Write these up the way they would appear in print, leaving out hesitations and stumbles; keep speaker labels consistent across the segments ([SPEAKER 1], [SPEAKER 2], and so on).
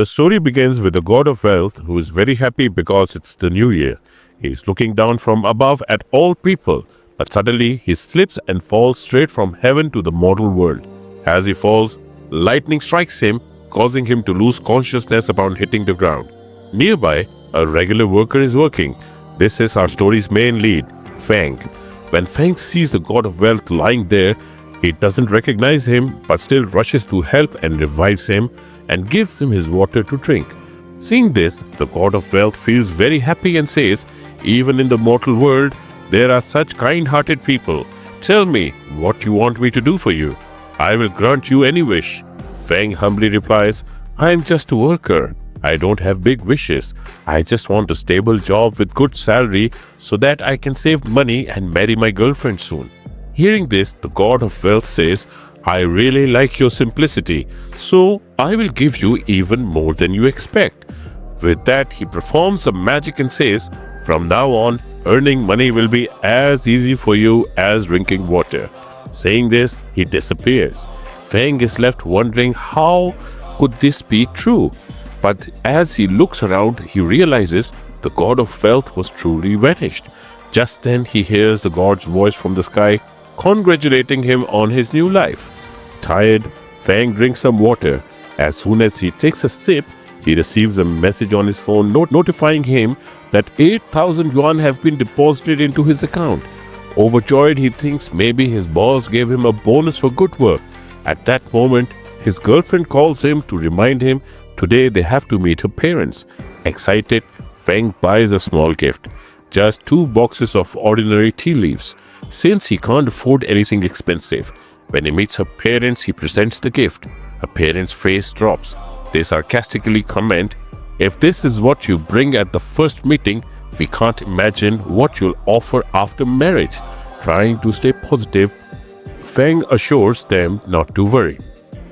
[SPEAKER 1] The story begins with the god of wealth who is very happy because it's the new year. He is looking down from above at all people, but suddenly he slips and falls straight from heaven to the mortal world. As he falls, lightning strikes him, causing him to lose consciousness upon hitting the ground. Nearby, a regular worker is working. This is our story's main lead, Fang. When Fang sees the god of wealth lying there, he doesn't recognize him but still rushes to help and revives him and gives him his water to drink. Seeing this, the god of wealth feels very happy and says, "Even in the mortal world, there are such kind-hearted people. Tell me what you want me to do for you. I will grant you any wish." Fang humbly replies, "I am just a worker. I don't have big wishes. I just want a stable job with good salary so that I can save money and marry my girlfriend soon." Hearing this, the god of wealth says, "I really like your simplicity, so I will give you even more than you expect." With that, he performs some magic and says, "From now on, earning money will be as easy for you as drinking water." Saying this, he disappears. Fang is left wondering how could this be true. But as he looks around, he realizes the god of wealth was truly vanished. Just then, he hears the god's voice from the sky, congratulating him on his new life. Tired, Fang drinks some water. As soon as he takes a sip, he receives a message on his phone notifying him that 8,000 yuan have been deposited into his account. Overjoyed, he thinks maybe his boss gave him a bonus for good work. At that moment, his girlfriend calls him to remind him today they have to meet her parents. Excited, Fang buys a small gift, just 2 boxes of ordinary tea leaves, since he can't afford anything expensive. When he meets her parents, he presents the gift. Her parents' face drops. They sarcastically comment, "If this is what you bring at the first meeting, we can't imagine what you'll offer after marriage." Trying to stay positive, Fang assures them not to worry,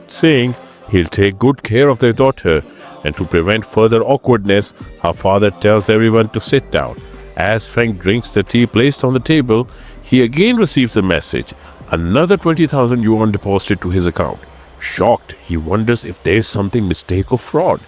[SPEAKER 1] saying he'll take good care of their daughter, and to prevent further awkwardness, her father tells everyone to sit down. As Fang drinks the tea placed on the table, he again receives a message, another 20,000 yuan deposited to his account. Shocked, he wonders if there's something mistake or fraud.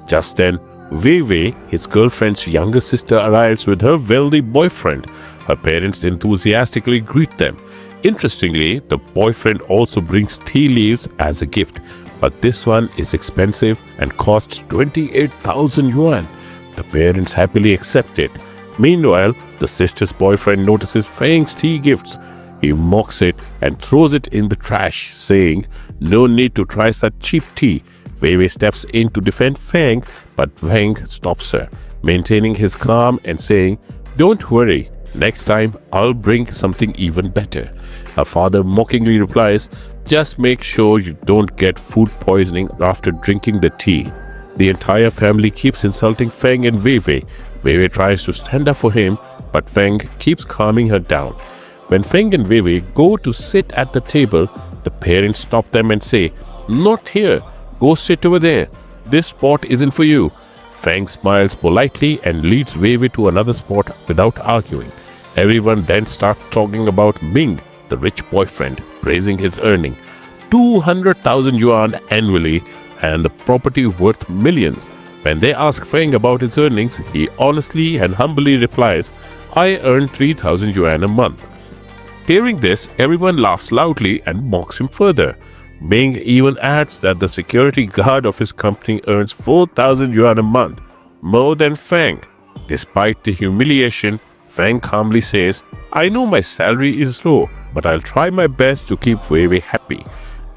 [SPEAKER 1] Just then, Wei Wei, his girlfriend's younger sister, arrives with her wealthy boyfriend. Her parents enthusiastically greet them. Interestingly, the boyfriend also brings tea leaves as a gift, but this one is expensive and costs 28,000 yuan. The parents happily accept it. Meanwhile, the sister's boyfriend notices Fang's tea gifts. He mocks it and throws it in the trash, saying, "No need to try such cheap tea." Wei Wei steps in to defend Fang, but Fang stops her, maintaining his calm and saying, "Don't worry, next time I'll bring something even better." Her father mockingly replies, "Just make sure you don't get food poisoning after drinking the tea." The entire family keeps insulting Fang and Wei Wei. Wei Wei tries to stand up for him, but Fang keeps calming her down. When Fang and Wei Wei go to sit at the table, the parents stop them and say, "Not here, go sit over there. This spot isn't for you." Fang smiles politely and leads Wei Wei to another spot without arguing. Everyone then starts talking about Ming, the rich boyfriend, praising his earning 200,000 yuan annually and the property worth millions. When they ask Fang about his earnings, he honestly and humbly replies, "I earn 3,000 yuan a month." Hearing this, everyone laughs loudly and mocks him further. Ming even adds that the security guard of his company earns 4,000 yuan a month, more than Fang. Despite the humiliation, Fang calmly says, "I know my salary is low, but I'll try my best to keep Wei Wei happy."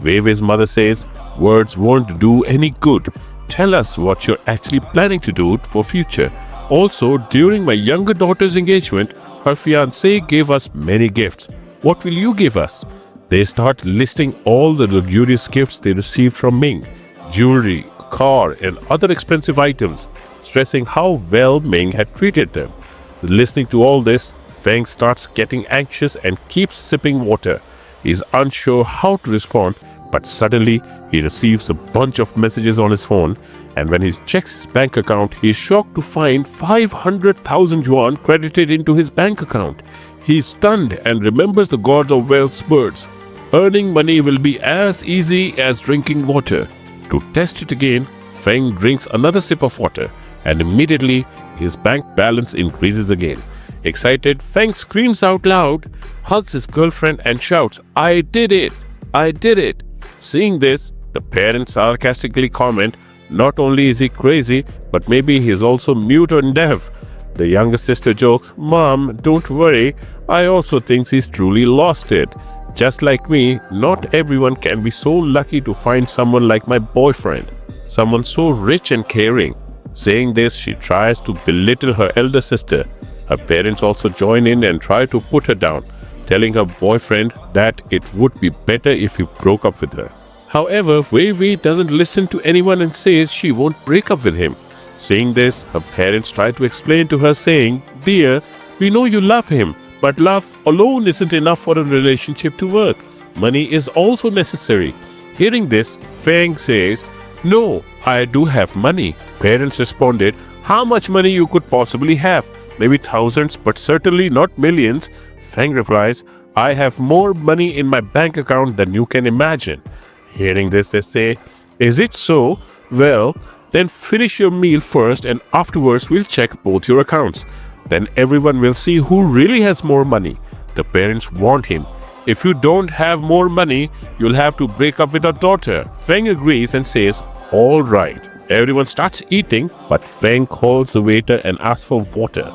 [SPEAKER 1] Wei Wei's mother says, "Words won't do any good. Tell us what you're actually planning to do for future. Also, during my younger daughter's engagement, her fiancé gave us many gifts. What will you give us?" They start listing all the luxurious gifts they received from Ming, jewelry, a car, and other expensive items, stressing how well Ming had treated them. Listening to all this, Fang starts getting anxious and keeps sipping water. He's unsure how to respond, but suddenly he receives a bunch of messages on his phone, and when he checks his bank account, he is shocked to find 500,000 yuan credited into his bank account. He is stunned and remembers the god of wealth's words, "Earning money will be as easy as drinking water." To test it again, Feng drinks another sip of water and immediately his bank balance increases again. Excited, Feng screams out loud, hugs his girlfriend and shouts, "I did it! I did it!" Seeing this, the parents sarcastically comment, not only is he crazy, but maybe he is also mute or deaf. The younger sister jokes, "Mom, don't worry, I also think he's truly lost it. Just like me, not everyone can be so lucky to find someone like my boyfriend, someone so rich and caring." Saying this, she tries to belittle her elder sister. Her parents also join in and try to put her down, telling her boyfriend that it would be better if he broke up with her. However, Wei Wei doesn't listen to anyone and says she won't break up with him. Saying this, her parents try to explain to her saying, "Dear, we know you love him, but love alone isn't enough for a relationship to work. Money is also necessary." Hearing this, Feng says, "No, I do have money." Parents responded, "How much money you could possibly have? Maybe thousands, but certainly not millions." Feng replies, "I have more money in my bank account than you can imagine." Hearing this, they say, "Is it so? Well, then finish your meal first and afterwards we'll check both your accounts. Then everyone will see who really has more money." The parents warned him, "If you don't have more money, you'll have to break up with our daughter." Feng agrees and says, "All right." Everyone starts eating, but Feng calls the waiter and asks for water.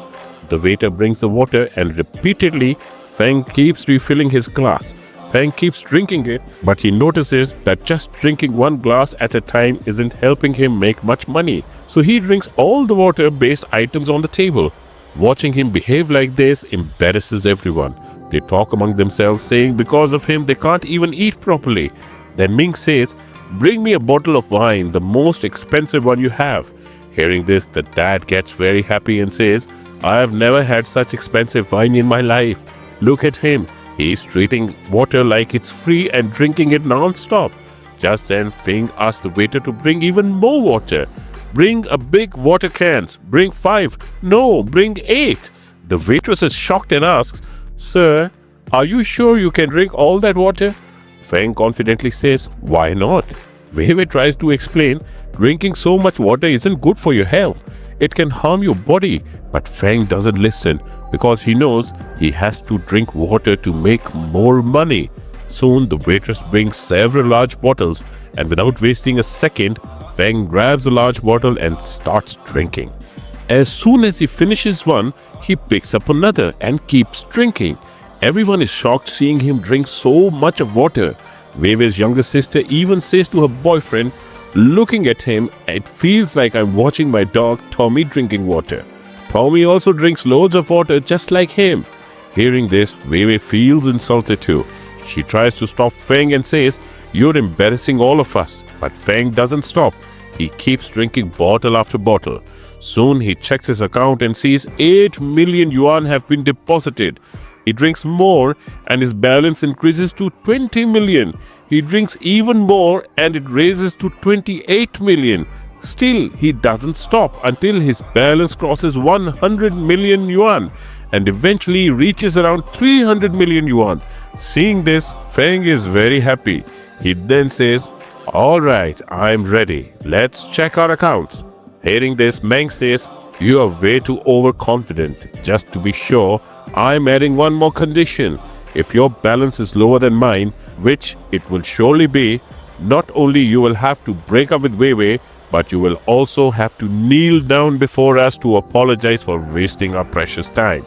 [SPEAKER 1] The waiter brings the water and repeatedly Feng keeps refilling his glass. Feng keeps drinking it, but he notices that just drinking one glass at a time isn't helping him make much money. So he drinks all the water-based items on the table. Watching him behave like this embarrasses everyone. They talk among themselves, saying because of him they can't even eat properly. Then Ming says, "Bring me a bottle of wine, the most expensive one you have." Hearing this, the dad gets very happy and says, "I have never had such expensive wine in my life. Look at him. He's treating water like it's free and drinking it non-stop." Just then, Feng asks the waiter to bring even more water. "Bring a big water cans. Bring 5. No, bring 8. The waitress is shocked and asks, "Sir, are you sure you can drink all that water?" Feng confidently says, "Why not?" Wei Wei tries to explain, "Drinking so much water isn't good for your health. It can harm your body." But Feng doesn't listen because he knows he has to drink water to make more money. Soon the waitress brings several large bottles, and without wasting a second, Feng grabs a large bottle and starts drinking. As soon as he finishes one, he picks up another and keeps drinking. Everyone is shocked seeing him drink so much of water. Wei Wei's younger sister even says to her boyfriend, "Looking at him, it feels like I'm watching my dog Tommy drinking water. Tommy also drinks loads of water just like him." Hearing this, Wei Wei feels insulted too. She tries to stop Feng and says, "You're embarrassing all of us." But Feng doesn't stop. He keeps drinking bottle after bottle. Soon he checks his account and sees 8 million yuan have been deposited. He drinks more and his balance increases to 20 million. He drinks even more and it raises to 28 million. Still, he doesn't stop until his balance crosses 100 million yuan and eventually reaches around 300 million yuan. Seeing this, Feng is very happy. He then says, "All right, I'm ready. Let's check our accounts." Hearing this, Meng says, "You are way too overconfident. Just to be sure, I'm adding one more condition. If your balance is lower than mine, which it will surely be, not only you will have to break up with Wei Wei, but you will also have to kneel down before us to apologize for wasting our precious time."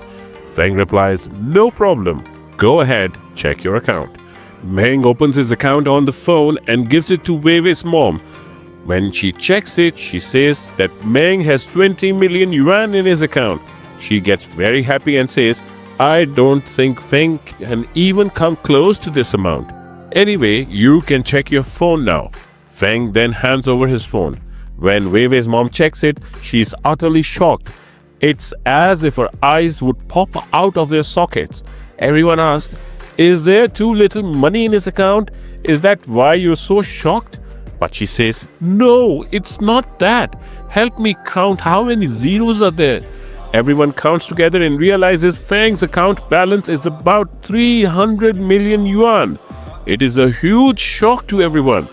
[SPEAKER 1] Feng replies, "No problem. Go ahead, check your account." Meng opens his account on the phone and gives it to Wei Wei's mom. When she checks it, she says that Meng has 20 million yuan in his account. She gets very happy and says, "I don't think Feng can even come close to this amount. Anyway, you can check your phone now." Feng then hands over his phone. When Wei Wei's mom checks it, she's utterly shocked. It's as if her eyes would pop out of their sockets. Everyone asks, "Is there too little money in his account? Is that why you're so shocked?" But she says, "No, it's not that. Help me count how many zeros are there." Everyone counts together and realizes Feng's account balance is about 300 million yuan. It is a huge shock to everyone.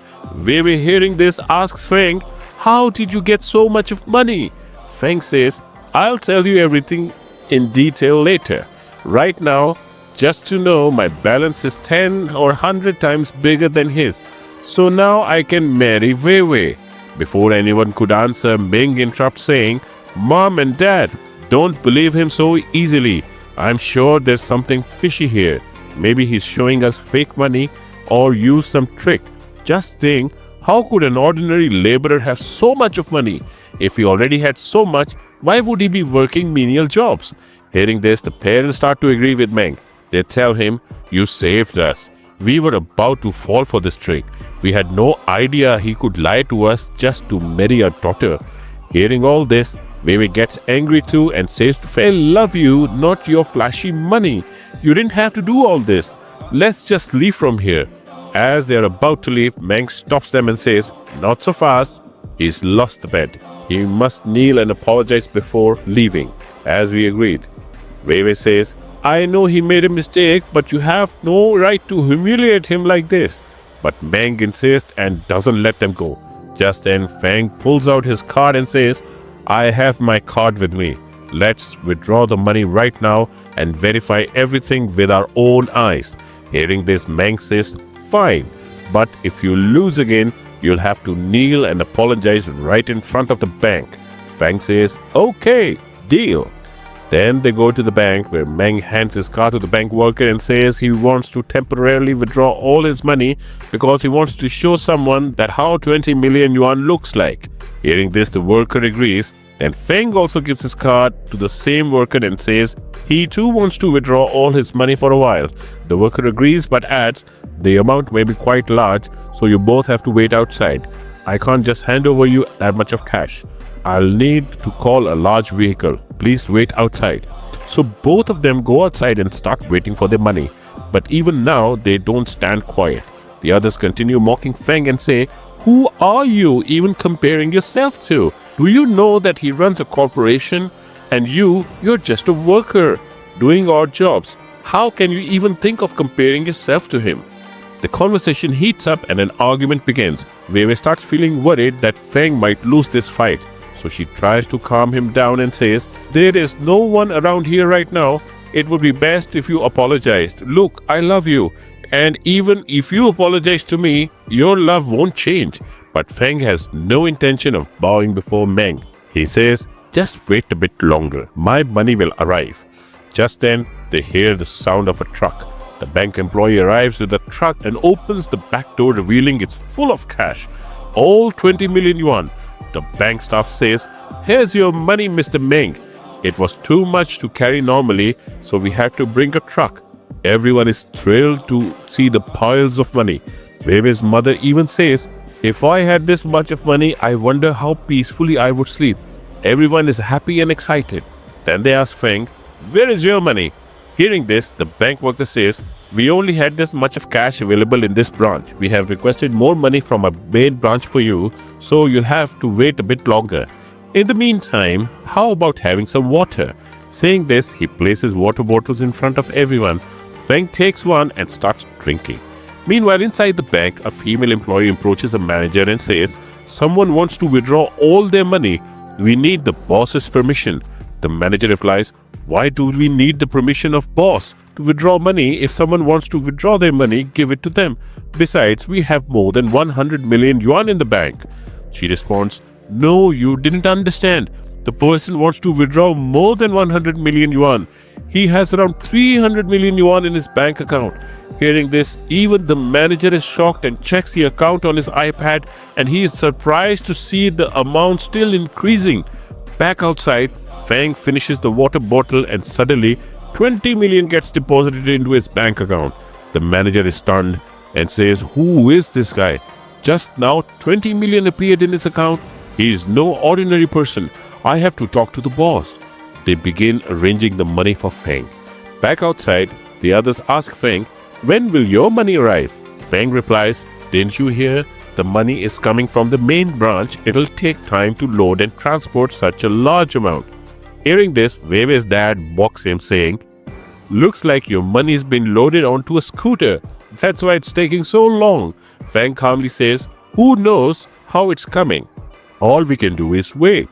[SPEAKER 1] Wei Wei, hearing this, asks Feng, how did you get so much of money? Feng says, I'll tell you everything in detail later. Right now, just to know, my balance is 10 or 100 times bigger than his. So now I can marry Wei Wei. Before anyone could answer, Ming interrupts saying, Mom and Dad, don't believe him so easily. I'm sure there's something fishy here. Maybe he's showing us fake money or use some trick. Just think, how could an ordinary laborer have so much of money? If he already had so much, why would he be working menial jobs? Hearing this, the parents start to agree with Meng. They tell him, you saved us. We were about to fall for this trick. We had no idea he could lie to us just to marry our daughter. Hearing all this, Wei Wei gets angry too and says to Feng, love you, not your flashy money. You didn't have to do all this. Let's just leave from here. As they are about to leave, Meng stops them and says, not so fast. He's lost the bet. He must kneel and apologize before leaving, as we agreed. Wei Wei says, I know he made a mistake, but you have no right to humiliate him like this. But Meng insists and doesn't let them go. Just then, Feng pulls out his card and says, I have my card with me. Let's withdraw the money right now and verify everything with our own eyes. Hearing this, Meng says, fine, but if you lose again, you'll have to kneel and apologize right in front of the bank. Feng says, okay, deal. Then they go to the bank where Meng hands his card to the bank worker and says he wants to temporarily withdraw all his money because he wants to show someone that how 20 million yuan looks like. Hearing this, the worker agrees. Then Feng also gives his card to the same worker and says he too wants to withdraw all his money for a while. The worker agrees but adds, the amount may be quite large, so you both have to wait outside. I can't just hand over you that much of cash. I'll need to call a large vehicle. Please wait outside. So both of them go outside and start waiting for their money. But even now, they don't stand quiet. The others continue mocking Feng and say, who are you even comparing yourself to? Do you know that he runs a corporation and you're just a worker doing odd jobs? How can you even think of comparing yourself to him? The conversation heats up and an argument begins. Wei Wei starts feeling worried that Feng might lose this fight. So she tries to calm him down and says, there is no one around here right now. It would be best if you apologized. Look, I love you. And even if you apologize to me, your love won't change. But Feng has no intention of bowing before Meng. He says, just wait a bit longer. My money will arrive. Just then, they hear the sound of a truck. The bank employee arrives with the truck and opens the back door, revealing it's full of cash. All 20 million yuan. The bank staff says, here's your money, Mr. Meng. It was too much to carry normally, so we had to bring a truck. Everyone is thrilled to see the piles of money. Wei Wei's mother even says, if I had this much of money, I wonder how peacefully I would sleep. Everyone is happy and excited. Then they ask Feng, where is your money? Hearing this, the bank worker says, we only had this much of cash available in this branch. We have requested more money from a main branch for you, so you'll have to wait a bit longer. In the meantime, how about having some water? Saying this, he places water bottles in front of everyone. Feng takes one and starts drinking. Meanwhile, inside the bank, a female employee approaches a manager and says, someone wants to withdraw all their money. We need the boss's permission. The manager replies, why do we need the permission of boss to withdraw money? If someone wants to withdraw their money, give it to them. Besides, we have more than 100 million yuan in the bank. She responds, no, you didn't understand. The person wants to withdraw more than 100 million yuan. He has around 300 million yuan in his bank account. Hearing this, even the manager is shocked and checks the account on his iPad, and he is surprised to see the amount still increasing. Back outside, Feng finishes the water bottle and suddenly 20 million gets deposited into his bank account. The manager is stunned and says, who is this guy? Just now 20 million appeared in his account. He is no ordinary person. I have to talk to the boss. They begin arranging the money for Feng. Back outside, the others ask Feng, when will your money arrive? Feng replies, didn't you hear? The money is coming from the main branch. It'll take time to load and transport such a large amount. Hearing this, Wei Wei's dad mocks him saying, looks like your money's been loaded onto a scooter. That's why it's taking so long. Feng calmly says, who knows how it's coming? All we can do is wait.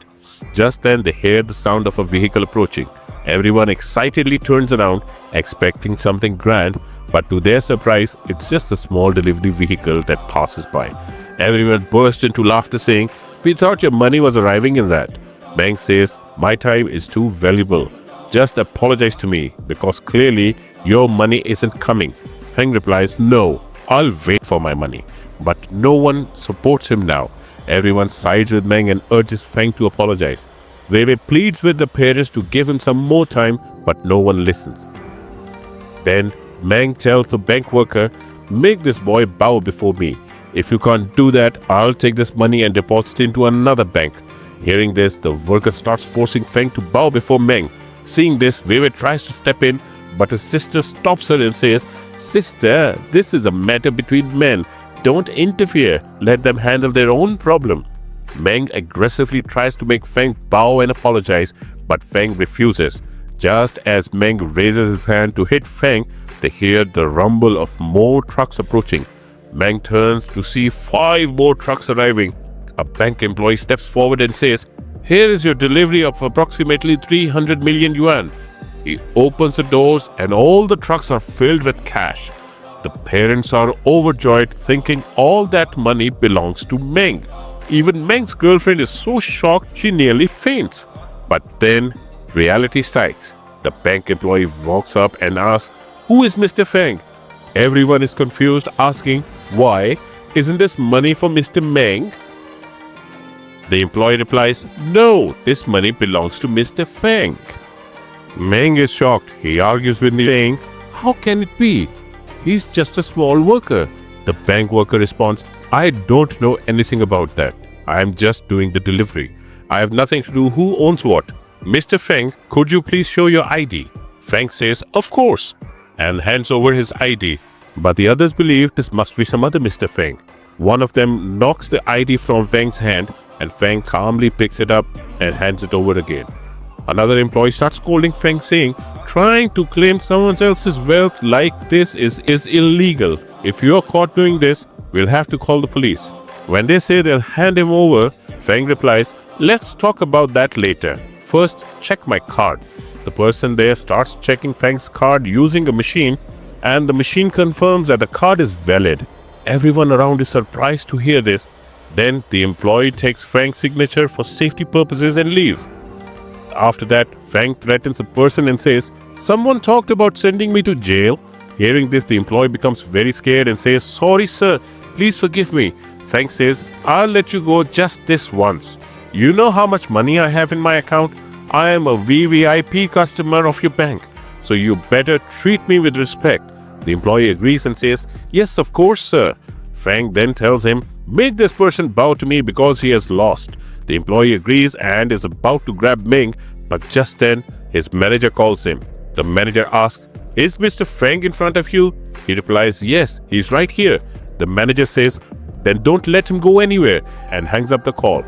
[SPEAKER 1] Just then they hear the sound of a vehicle approaching. Everyone excitedly turns around, expecting something grand, but to their surprise, it's just a small delivery vehicle that passes by. Everyone burst into laughter saying, "We thought your money was arriving in that." Meng says, "My time is too valuable. Just apologize to me because clearly your money isn't coming." Feng replies, "No, I'll wait for my money." But no one supports him now. Everyone sides with Meng and urges Feng to apologize. Wei Wei pleads with the parents to give him some more time, but no one listens. Then Meng tells the bank worker, "Make this boy bow before me. If you can't do that, I'll take this money and deposit it into another bank." Hearing this, the worker starts forcing Feng to bow before Meng. Seeing this, Wei Wei tries to step in, but his sister stops her and says, "Sister, this is a matter between men. Don't interfere. Let them handle their own problem." Meng aggressively tries to make Feng bow and apologize, but Feng refuses. Just as Meng raises his hand to hit Feng, they hear the rumble of more trucks approaching. Meng turns to see 5 more trucks arriving. A bank employee steps forward and says, "Here is your delivery of approximately 300 million yuan." He opens the doors and all the trucks are filled with cash. The parents are overjoyed, thinking all that money belongs to Meng. Even Meng's girlfriend is so shocked she nearly faints. But then reality strikes. The bank employee walks up and asks, "Who is Mr. Feng?" Everyone is confused, asking, "Why? Isn't this money for Mr. Meng?" The employee replies, "No, this money belongs to Mr. Feng." Meng is shocked. He argues with me saying, "How can it be? He's just a small worker." The bank worker responds, "I don't know anything about that. I am just doing the delivery. I have nothing to do who owns what. Mr. Feng, could you please show your ID?" Feng says, "Of course," and hands over his ID. But the others believe this must be some other Mr. Feng. One of them knocks the ID from Feng's hand, and Feng calmly picks it up and hands it over again. Another employee starts scolding Feng, saying, "Trying to claim someone else's wealth like this is illegal. If you are caught doing this, we'll have to call the police." When they say they'll hand him over, Feng replies, "Let's talk about that later. First, check my card." The person there starts checking Feng's card using a machine, and the machine confirms that the card is valid. Everyone around is surprised to hear this. Then the employee takes Feng's signature for safety purposes and leaves. After that, Feng threatens the person and says, "Someone talked about sending me to jail." Hearing this, the employee becomes very scared and says, "Sorry sir, please forgive me." Feng says, "I'll let you go just this once. You know how much money I have in my account? I am a VVIP customer of your bank, so you better treat me with respect." The employee agrees and says, "Yes, of course sir." Feng then tells him, "Make this person bow to me because he has lost." The employee agrees and is about to grab Meng, but just then his manager calls him. The manager asks, "Is Mr. Feng in front of you?" He replies, "Yes, he's right here." The manager says, "Then don't let him go anywhere," and hangs up the call.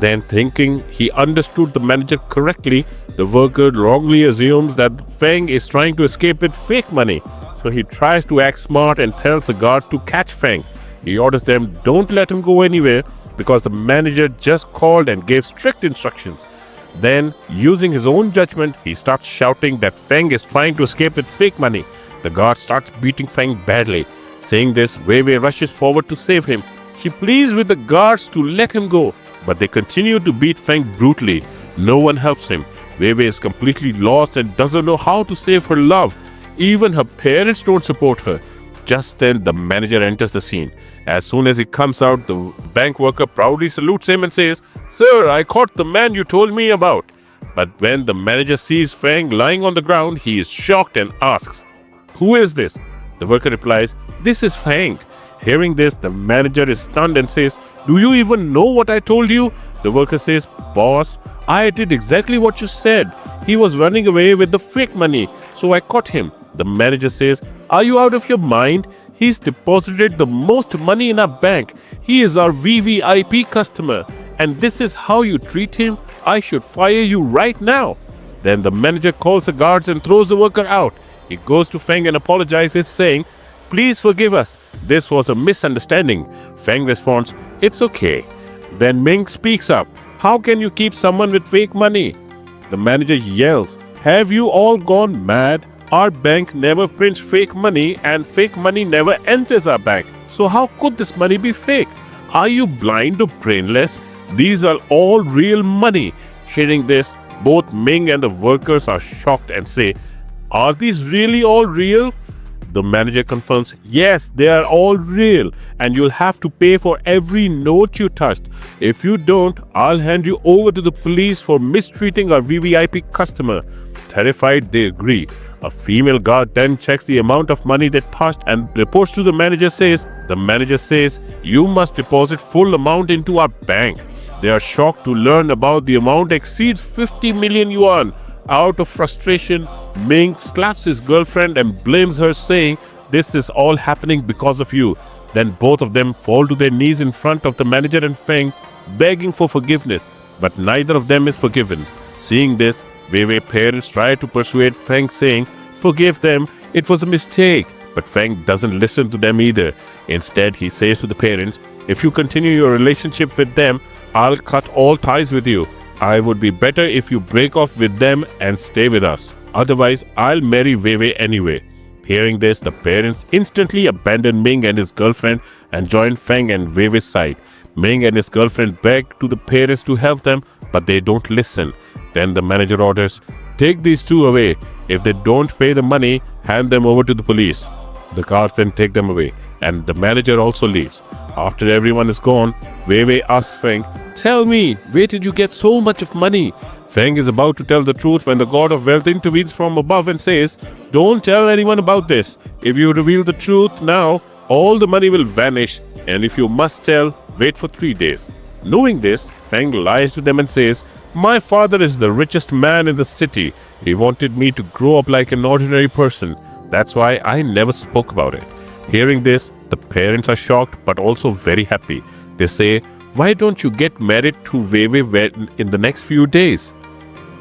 [SPEAKER 1] Then, thinking he understood the manager correctly, the worker wrongly assumes that Feng is trying to escape with fake money. So he tries to act smart and tells the guards to catch Feng. He orders them, "Don't let him go anywhere," because the manager just called and gave strict instructions. Then, using his own judgment, he starts shouting that Feng is trying to escape with fake money. The guard starts beating Feng badly. Saying this, Wei Wei rushes forward to save him. She pleads with the guards to let him go, but they continue to beat Feng brutally. No one helps him. Wei Wei is completely lost and doesn't know how to save her love. Even her parents don't support her. Just then, the manager enters the scene. As soon as he comes out, the bank worker proudly salutes him and says, "Sir, I caught the man you told me about." But when the manager sees Feng lying on the ground, he is shocked and asks, "Who is this?" The worker replies, "This is Feng." Hearing this, the manager is stunned and says, "Do you even know what I told you?" The worker says, "Boss, I did exactly what you said. He was running away with the fake money, so I caught him." The manager says, "Are you out of your mind? He's deposited the most money in our bank. He is our VVIP customer. And this is how you treat him? I should fire you right now." Then the manager calls the guards and throws the worker out. He goes to Feng and apologizes, saying, "Please forgive us. This was a misunderstanding." Feng responds, "It's okay. Then Ming speaks up. How can you keep someone with fake money? The manager yells, have you all gone mad? Our bank never prints fake money and fake money never enters our bank. So how could this money be fake? Are you blind or brainless? These are all real money. Hearing this, both Ming and the workers are shocked and say, are these really all real? The manager confirms, yes, they are all real and you'll have to pay for every note you touched. If you don't, I'll hand you over to the police for mistreating our VVIP customer. Terrified, they agree. A female guard then checks the amount of money they touched and reports to the manager. The manager says, you must deposit full amount into our bank. They are shocked to learn about the amount exceeds 50 million yuan. Out of frustration, Ming slaps his girlfriend and blames her, saying, this is all happening because of you. Then both of them fall to their knees in front of the manager and Feng, begging for forgiveness. But neither of them is forgiven. Seeing this, Wei Wei parents try to persuade Feng, saying, forgive them, it was a mistake. But Feng doesn't listen to them either. Instead, he says to the parents, if you continue your relationship with them, I'll cut all ties with you. I would be better if you break off with them and stay with us. Otherwise, I'll marry Wei Wei anyway. Hearing this, the parents instantly abandon Ming and his girlfriend and join Feng and Wei Wei's side. Ming and his girlfriend beg to the parents to help them, but they don't listen. Then the manager orders, take these two away. If they don't pay the money, hand them over to the police. The guards then take them away, and the manager also leaves. After everyone is gone, Wei Wei asks Feng, tell me, where did you get so much of money? Feng is about to tell the truth when the god of wealth intervenes from above and says, don't tell anyone about this. If you reveal the truth now, all the money will vanish, and if you must tell, wait for 3 days. Knowing this, Feng lies to them and says, my father is the richest man in the city. He wanted me to grow up like an ordinary person. That's why I never spoke about it. Hearing this, the parents are shocked but also very happy. They say, why don't you get married to Wei Wei in the next few days?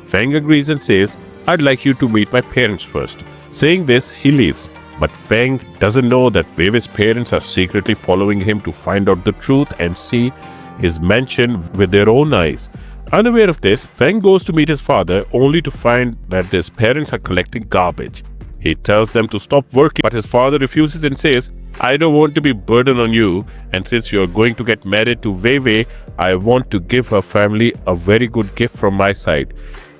[SPEAKER 1] Feng agrees and says, I'd like you to meet my parents first. Saying this, he leaves. But Feng doesn't know that Wei Wei's parents are secretly following him to find out the truth and see his mansion with their own eyes. Unaware of this, Feng goes to meet his father only to find that his parents are collecting garbage. He tells them to stop working, but his father refuses and says, I don't want to be a burden on you, and since you're going to get married to Wei Wei, I want to give her family a very good gift from my side.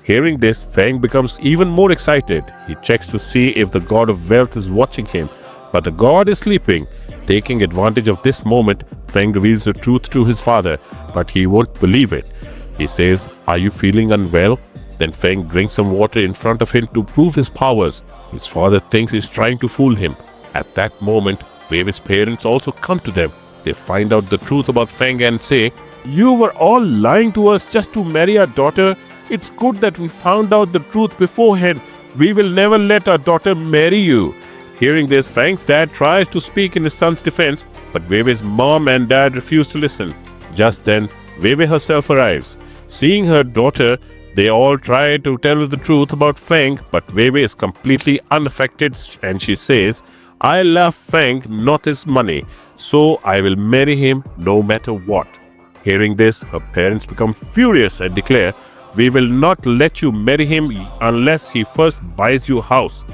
[SPEAKER 1] Hearing this, Feng becomes even more excited. He checks to see if the god of wealth is watching him, but the god is sleeping. Taking advantage of this moment, Feng reveals the truth to his father, but he won't believe it. He says, are you feeling unwell? Then Feng drinks some water in front of him to prove his powers. His father thinks he's trying to fool him. At that moment, Wei Wei's parents also come to them. They find out the truth about Feng and say, you were all lying to us just to marry our daughter. It's good that we found out the truth beforehand. We will never let our daughter marry you. Hearing this, Feng's dad tries to speak in his son's defense, but Wei Wei's mom and dad refuse to listen. Just then, Wei Wei herself arrives. Seeing her daughter, they all try to tell her the truth about Feng, but Wei Wei is completely unaffected and she says, I love Feng, not his money, so I will marry him no matter what. Hearing this, her parents become furious and declare, we will not let you marry him unless he first buys you a house.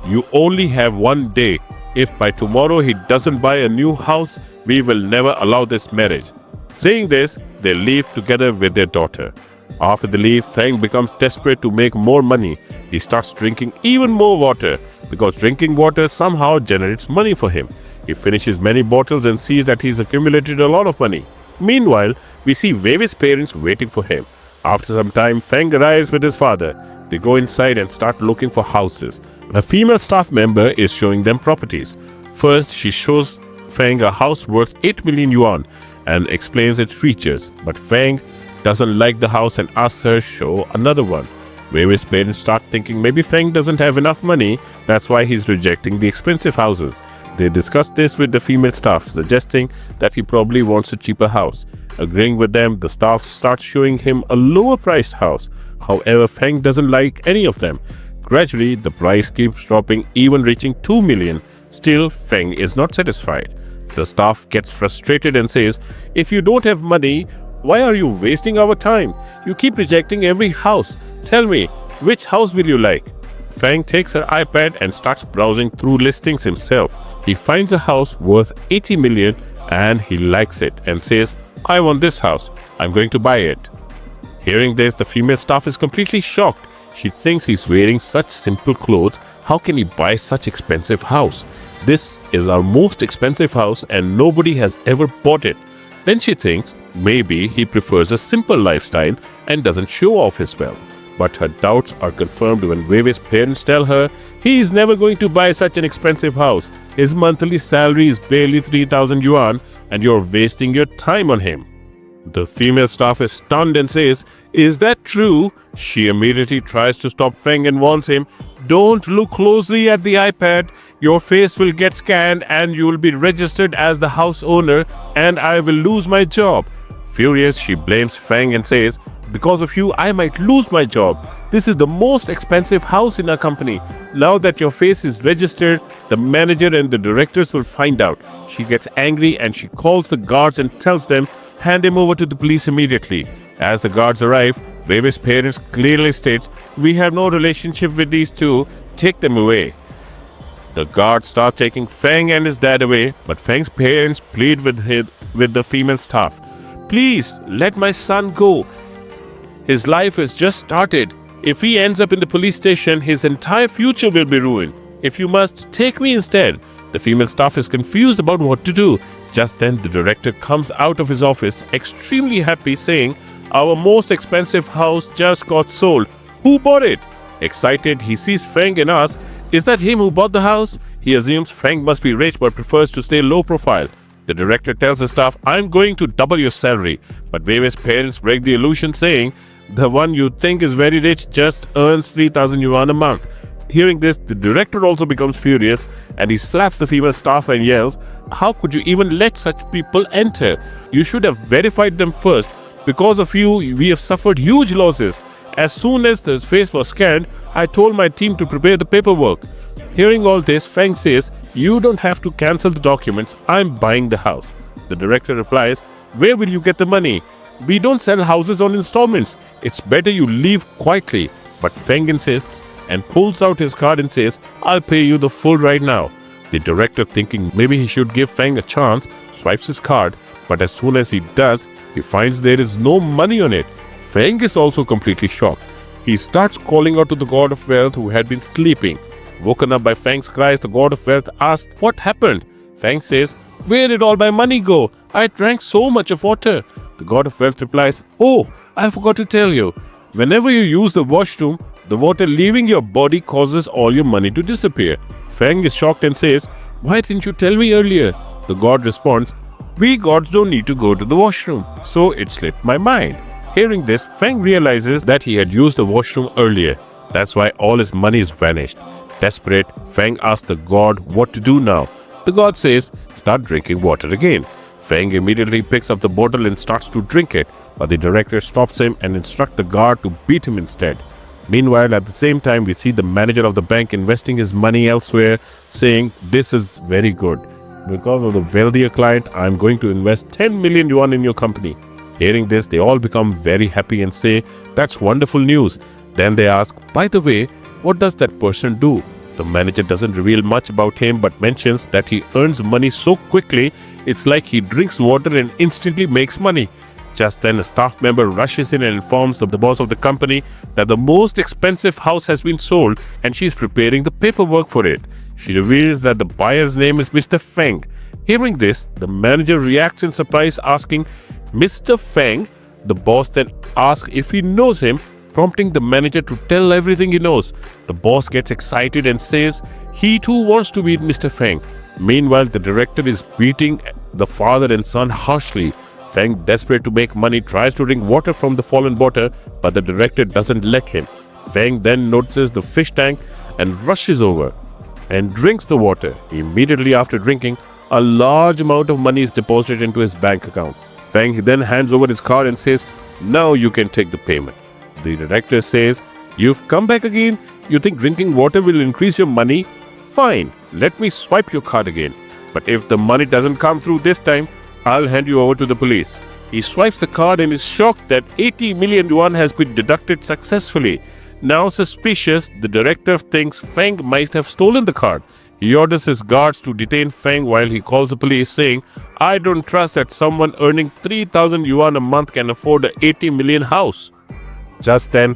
[SPEAKER 1] You only have 1 day. If by tomorrow he doesn't buy a new house, we will never allow this marriage. Saying this, they leave together with their daughter. After they leave, Feng becomes desperate to make more money. He starts drinking even more water because drinking water somehow generates money for him. He finishes many bottles and sees that he's accumulated a lot of money. Meanwhile, we see Wei Wei's parents waiting for him. After some time, Feng arrives with his father. They go inside and start looking for houses. A female staff member is showing them properties. First, she shows Feng a house worth 8 million yuan and explains its features. But Feng doesn't like the house and asks her to show another one. Wei Wei's parents start thinking maybe Feng doesn't have enough money, that's why he's rejecting the expensive houses. They discuss this with the female staff, suggesting that he probably wants a cheaper house. Agreeing with them, the staff starts showing him a lower priced house. However, Feng doesn't like any of them. Gradually, the price keeps dropping, even reaching 2 million. Still, Feng is not satisfied. The staff gets frustrated and says, if you don't have money, Why are you wasting our time? You keep rejecting every house. Tell me, which house will you like? Fang takes her iPad and starts browsing through listings himself. He finds a house worth 80 million and he likes it and says, I want this house. I'm going to buy it. Hearing this, the female staff is completely shocked. She thinks he's wearing such simple clothes. How can he buy such expensive house? This is our most expensive house and nobody has ever bought it. Then she thinks maybe he prefers a simple lifestyle and doesn't show off his wealth. But her doubts are confirmed when Weiwei's parents tell her he is never going to buy such an expensive house. His monthly salary is barely 3,000 yuan and you're wasting your time on him. The female staff is stunned and says, Is that true? She immediately tries to stop Feng and warns him, Don't look closely at the iPad. Your face will get scanned and you will be registered as the house owner and I will lose my job. Furious, she blames Feng and says, Because of you, I might lose my job. This is the most expensive house in our company. Now that your face is registered, the manager and the directors will find out. She gets angry and she calls the guards and tells them, Hand him over to the police immediately. As the guards arrive, Weiwei's parents clearly state, We have no relationship with these two. Take them away. The guards start taking Feng and his dad away, but Feng's parents plead with the female staff. Please, let my son go. His life has just started. If he ends up in the police station, his entire future will be ruined. If you must, take me instead. The female staff is confused about what to do. Just then, the director comes out of his office, extremely happy, saying, Our most expensive house just got sold. Who bought it? Excited, he sees Feng and asks, Is that him who bought the house? He assumes Feng must be rich but prefers to stay low profile. The director tells the staff, I'm going to double your salary. But Weiwei's parents break the illusion, saying, The one you think is very rich just earns 3,000 yuan a month. Hearing this, the director also becomes furious and he slaps the female staff and yells, How could you even let such people enter? You should have verified them first. Because of you, we have suffered huge losses. As soon as the face was scanned, I told my team to prepare the paperwork. Hearing all this, Feng says, You don't have to cancel the documents. I'm buying the house. The director replies, Where will you get the money? We don't sell houses on installments. It's better you leave quietly. But Feng insists and pulls out his card and says, I'll pay you the full right now. The director, thinking maybe he should give Feng a chance, swipes his card, but as soon as he does, he finds there is no money on it. Feng is also completely shocked. He starts calling out to the god of wealth who had been sleeping. Woken up by Feng's cries, the god of wealth asks, What happened? Feng says, Where did all my money go? I drank so much of water. The god of wealth replies, Oh, I forgot to tell you. Whenever you use the washroom, the water leaving your body causes all your money to disappear. Feng is shocked and says, Why didn't you tell me earlier? The god responds, We gods don't need to go to the washroom, so it slipped my mind. Hearing this, Feng realizes that he had used the washroom earlier. That's why all his money is vanished. Desperate, Feng asks the god what to do now. The god says, Start drinking water again. Feng immediately picks up the bottle and starts to drink it, but the director stops him and instructs the guard to beat him instead. Meanwhile, at the same time, we see the manager of the bank investing his money elsewhere, saying, This is very good. Because of the wealthier client, I am going to invest 10 million yuan in your company. Hearing this, they all become very happy and say, That's wonderful news. Then they ask, By the way, what does that person do? The manager doesn't reveal much about him but mentions that he earns money so quickly, it's like he drinks water and instantly makes money. Just then, a staff member rushes in and informs the boss of the company that the most expensive house has been sold and she is preparing the paperwork for it. She reveals that the buyer's name is Mr. Feng. Hearing this, the manager reacts in surprise, asking, Mr. Feng? The boss then asks if he knows him, prompting the manager to tell everything he knows. The boss gets excited and says he too wants to meet Mr. Feng. Meanwhile, the director is beating the father and son harshly. Feng, desperate to make money, tries to drink water from the fallen bottle, but the director doesn't let him. Feng then notices the fish tank and rushes over and drinks the water. Immediately after drinking, a large amount of money is deposited into his bank account. Feng then hands over his card and says, Now you can take the payment. The director says, You've come back again? You think drinking water will increase your money? Fine, let me swipe your card again. But if the money doesn't come through this time, I'll hand you over to the police. He swipes the card and is shocked that 80 million yuan has been deducted successfully. Now suspicious, the director thinks Feng might have stolen the card. He orders his guards to detain Feng while he calls the police, saying, "I don't trust that someone earning 3,000 yuan a month can afford an 80 million house." Just then,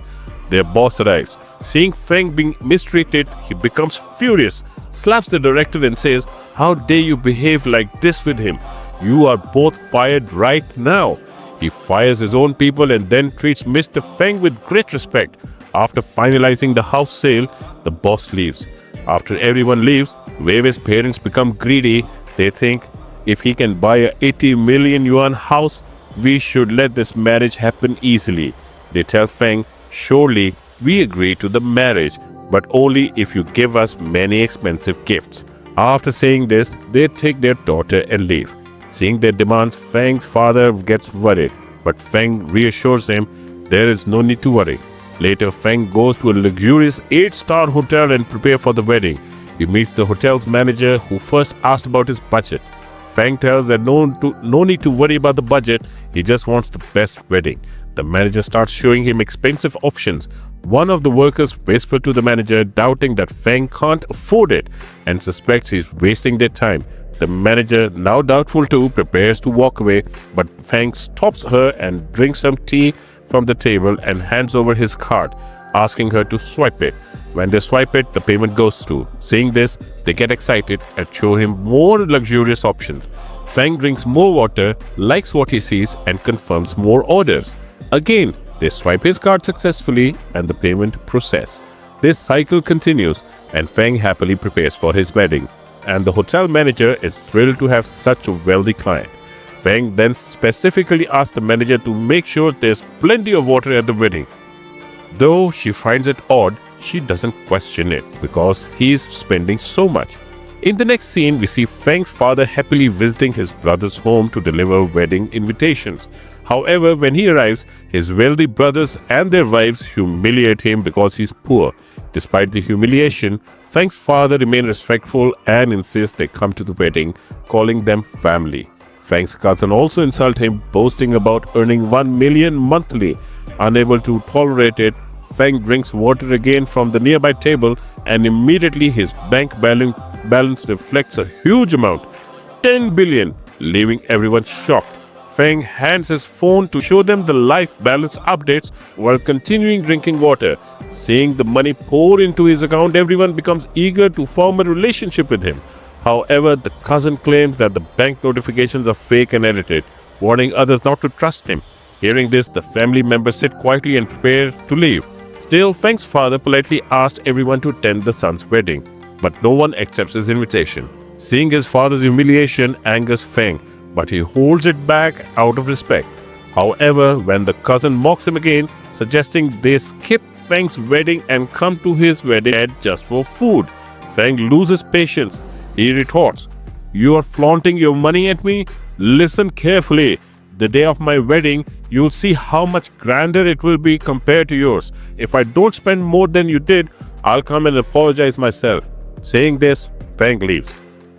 [SPEAKER 1] their boss arrives. Seeing Feng being mistreated, he becomes furious, slaps the director and says, "How dare you behave like this with him? You are both fired right now." He fires his own people and then treats Mr. Feng with great respect. After finalizing the house sale, the boss leaves. After everyone leaves, Weiwei's parents become greedy. They think, if he can buy a 80 million yuan house, we should let this marriage happen easily. They tell Feng, "Surely we agree to the marriage, but only if you give us many expensive gifts." After saying this, they take their daughter and leave. Seeing their demands, Feng's father gets worried, but Feng reassures him there is no need to worry. Later, Feng goes to a luxurious 8-star hotel and prepares for the wedding. He meets the hotel's manager, who first asked about his budget. Feng tells that no need to worry about the budget, he just wants the best wedding. The manager starts showing him expensive options. One of the workers whispers to the manager, doubting that Feng can't afford it and suspects he's wasting their time. The manager, now doubtful too, prepares to walk away, but Feng stops her and drinks some tea from the table and hands over his card, asking her to swipe it. When they swipe it, the payment goes through. Seeing this, they get excited and show him more luxurious options. Feng drinks more water, likes what he sees, and confirms more orders. Again, they swipe his card successfully and the payment process. This cycle continues and Feng happily prepares for his wedding. And the hotel manager is thrilled to have such a wealthy client. Feng then specifically asks the manager to make sure there's plenty of water at the wedding. Though she finds it odd, she doesn't question it because he's spending so much. In the next scene, we see Feng's father happily visiting his brother's home to deliver wedding invitations. However, when he arrives, his wealthy brothers and their wives humiliate him because he's poor. Despite the humiliation, Feng's father remains respectful and insists they come to the wedding, calling them family. Feng's cousin also insults him, boasting about earning 1 million monthly. Unable to tolerate it, Feng drinks water again from the nearby table and immediately his bank balance reflects a huge amount, 10 billion, leaving everyone shocked. Feng hands his phone to show them the life balance updates while continuing drinking water. Seeing the money pour into his account, everyone becomes eager to form a relationship with him. However, the cousin claims that the bank notifications are fake and edited, warning others not to trust him. Hearing this, the family members sit quietly and prepare to leave. Still, Feng's father politely asked everyone to attend the son's wedding, but no one accepts his invitation. Seeing his father's humiliation angers Feng, but he holds it back out of respect. However, when the cousin mocks him again, suggesting they skip Feng's wedding and come to his wedding just for food, Feng loses patience. He retorts, "You are flaunting your money at me? Listen carefully. The day of my wedding, you'll see how much grander it will be compared to yours. If I don't spend more than you did, I'll come and apologize myself." Saying this, Feng leaves.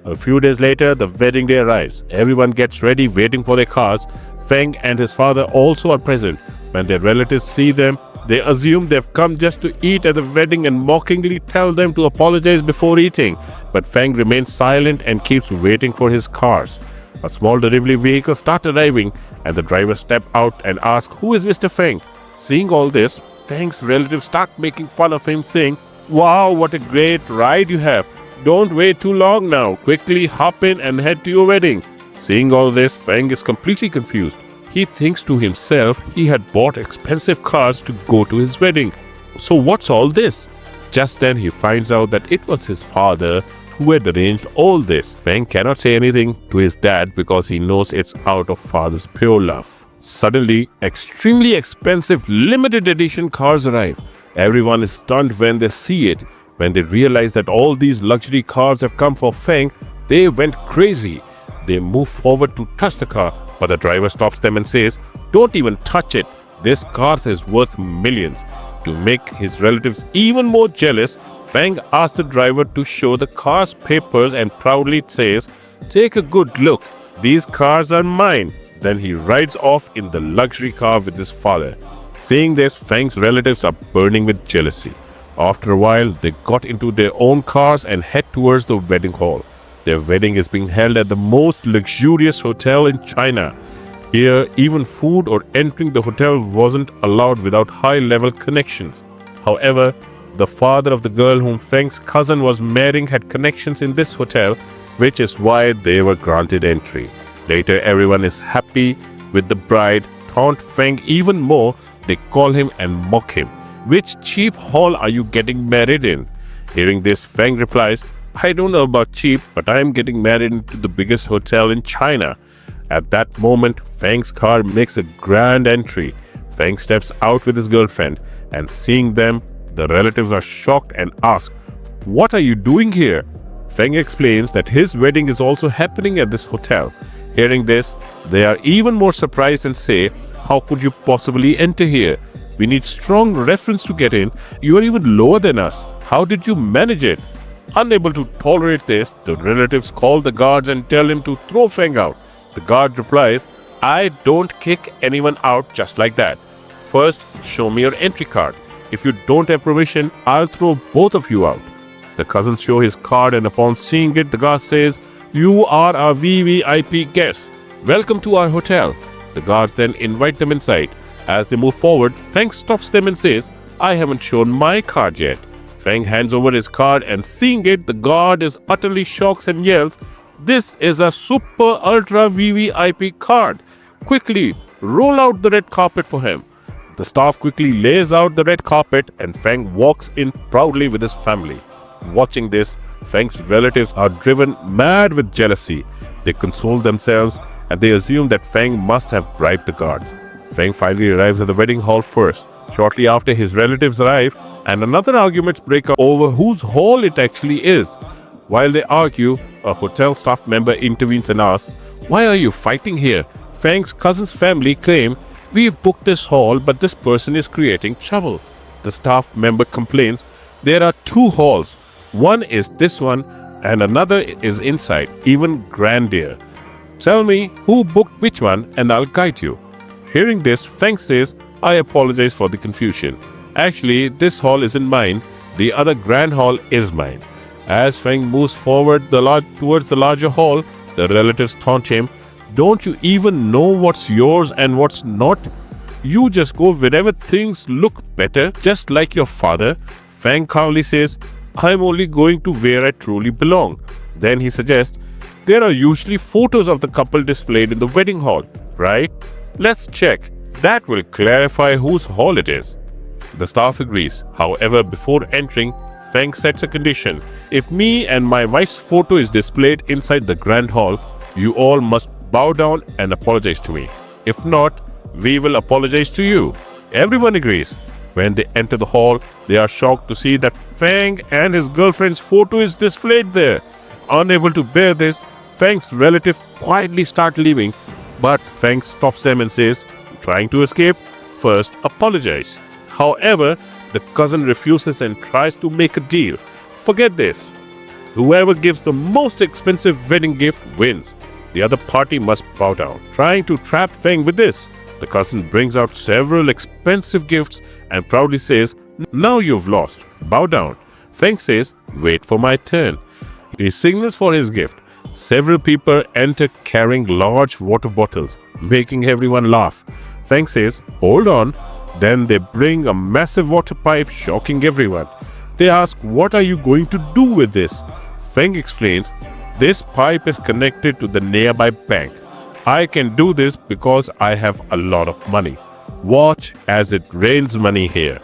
[SPEAKER 1] A few days later, the wedding day arrives. Everyone gets ready, waiting for their cars. Feng and his father also are present. When their relatives see them, they assume they've come just to eat at the wedding and mockingly tell them to apologize before eating. But Feng remains silent and keeps waiting for his cars. A small delivery vehicle starts arriving and the driver steps out and asks, "Who is Mr. Feng?" Seeing all this, Feng's relatives start making fun of him, saying, "Wow, what a great ride you have. Don't wait too long now. Quickly hop in and head to your wedding." Seeing all this, Feng is completely confused. He thinks to himself he had bought expensive cars to go to his wedding. So what's all this? Just then he finds out that it was his father who had arranged all this. Feng cannot say anything to his dad because he knows it's out of father's pure love. Suddenly, extremely expensive limited edition cars arrive. Everyone is stunned when they see it. When they realize that all these luxury cars have come for Feng, they went crazy. They move forward to touch the car, but the driver stops them and says, "Don't even touch it. This car is worth millions." To make his relatives even more jealous, Feng asks the driver to show the car's papers and proudly says, "Take a good look. These cars are mine." Then he rides off in the luxury car with his father. Seeing this, Feng's relatives are burning with jealousy. After a while, they got into their own cars and head towards the wedding hall. Their wedding is being held at the most luxurious hotel in China. Here, even food or entering the hotel wasn't allowed without high-level connections. However, the father of the girl whom Feng's cousin was marrying had connections in this hotel, which is why they were granted entry. Later, everyone is happy with the bride, taunt Feng even more. They call him and mock him. Which cheap hall are you getting married in? Hearing this, Feng replies, I don't know about cheap, but I am getting married into the biggest hotel in China. At that moment, Feng's car makes a grand entry. Feng steps out with his girlfriend, and seeing them, the relatives are shocked and ask, What are you doing here? Feng explains that his wedding is also happening at this hotel. Hearing this, they are even more surprised and say, How could you possibly enter here? We need strong reference to get in. You are even lower than us. How did you manage it? Unable to tolerate this, the relatives call the guards and tell him to throw Feng out. The guard replies, I don't kick anyone out just like that. First, show me your entry card. If you don't have permission, I'll throw both of you out. The cousins show his card, and upon seeing it, the guard says, You are our VVIP guest. Welcome to our hotel. The guards then invite them inside. As they move forward, Feng stops them and says, I haven't shown my card yet. Feng hands over his card, and seeing it, the guard is utterly shocked and yells, This is a super ultra VVIP card. Quickly, roll out the red carpet for him. The staff quickly lays out the red carpet, and Feng walks in proudly with his family. Watching this, Feng's relatives are driven mad with jealousy. They console themselves, and they assume that Feng must have bribed the guards. Feng finally arrives at the wedding hall first. Shortly after, his relatives arrive, and another argument breaks out over whose hall it actually is. While they argue, a hotel staff member intervenes and asks, Why are you fighting here? Feng's cousin's family claim, We've booked this hall, but this person is creating trouble. The staff member complains, There are two halls. One is this one, and another is inside, even grander. Tell me who booked which one, and I'll guide you. Hearing this, Feng says, I apologize for the confusion. Actually, this hall isn't mine. The other grand hall is mine. As Feng moves forward towards the larger hall, the relatives taunt him, Don't you even know what's yours and what's not? You just go wherever things look better, just like your father. Feng calmly says, I'm only going to where I truly belong. Then he suggests, There are usually photos of the couple displayed in the wedding hall, right? Let's check. That will clarify whose hall it is. The staff agrees. However, before entering, Feng sets a condition. If me and my wife's photo is displayed inside the grand hall, you all must bow down and apologize to me. If not, we will apologize to you. Everyone agrees. When they enter the hall, they are shocked to see that Feng and his girlfriend's photo is displayed there. Unable to bear this, Feng's relative quietly start leaving, but Feng stops them and says, Trying to escape? First, apologize. However, the cousin refuses and tries to make a deal. Forget this. Whoever gives the most expensive wedding gift wins. The other party must bow down, trying to trap Feng with this. The cousin brings out several expensive gifts and proudly says, Now you've lost. Bow down. Feng says, Wait for my turn. He signals for his gift. Several people enter carrying large water bottles, making everyone laugh. Feng says, Hold on. Then they bring a massive water pipe, shocking everyone. They ask, What are you going to do with this? Feng explains, This pipe is connected to the nearby bank. I can do this because I have a lot of money. Watch as it rains money here.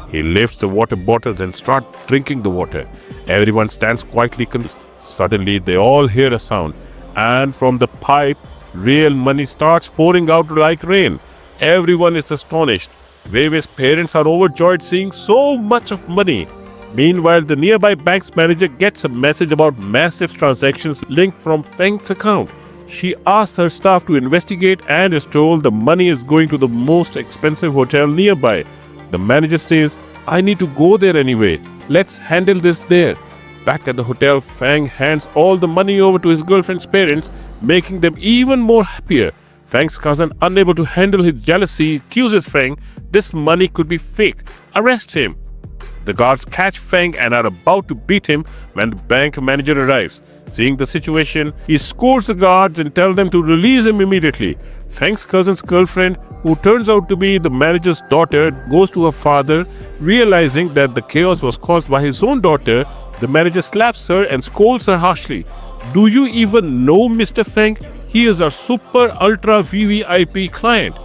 [SPEAKER 1] He lifts the water bottles and starts drinking the water. Everyone stands quietly confused. Suddenly, they all hear a sound, and from the pipe, real money starts pouring out like rain. Everyone is astonished. Weiwei's parents are overjoyed seeing so much of money. Meanwhile, the nearby bank's manager gets a message about massive transactions linked from Feng's account. She asks her staff to investigate and is told the money is going to the most expensive hotel nearby. The manager says, I need to go there anyway. Let's handle this there. Back at the hotel, Feng hands all the money over to his girlfriend's parents, making them even more happier. Feng's cousin, unable to handle his jealousy, accuses Feng this money could be fake. Arrest him. The guards catch Feng and are about to beat him when the bank manager arrives. Seeing the situation, he scolds the guards and tells them to release him immediately. Feng's cousin's girlfriend, who turns out to be the manager's daughter, goes to her father. Realizing that the chaos was caused by his own daughter, the manager slaps her and scolds her harshly. Do you even know Mr. Feng? He is our super ultra VVIP client.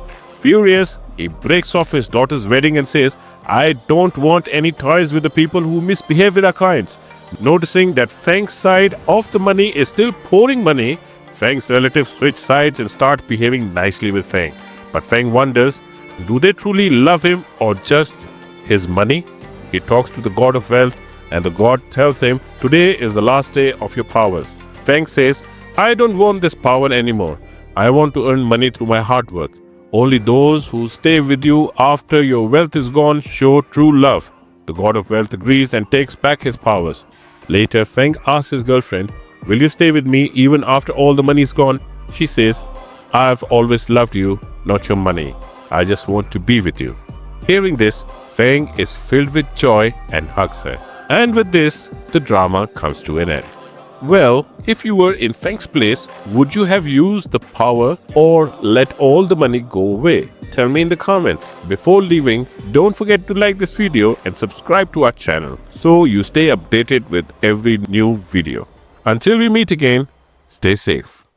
[SPEAKER 1] Furious, he breaks off his daughter's wedding and says, I don't want any toys with the people who misbehave with our clients. Noticing that Feng's side of the money is still pouring money, Feng's relatives switch sides and start behaving nicely with Feng. But Feng wonders, do they truly love him or just his money? He talks to the god of wealth and the god tells him, today is the last day of your powers. Feng says, I don't want this power anymore. I want to earn money through my hard work. Only those who stay with you after your wealth is gone show true love. The god of wealth agrees and takes back his powers. Later, Feng asks his girlfriend, will you stay with me even after all the money is gone? She says, I've always loved you, not your money. I just want to be with you. Hearing this, Feng is filled with joy and hugs her. And with this, the drama comes to an end. Well, if you were in Feng's place, would you have used the power or let all the money go away? Tell me in the comments. Before leaving, don't forget to like this video and subscribe to our channel so you stay updated with every new video. Until we meet again, stay safe.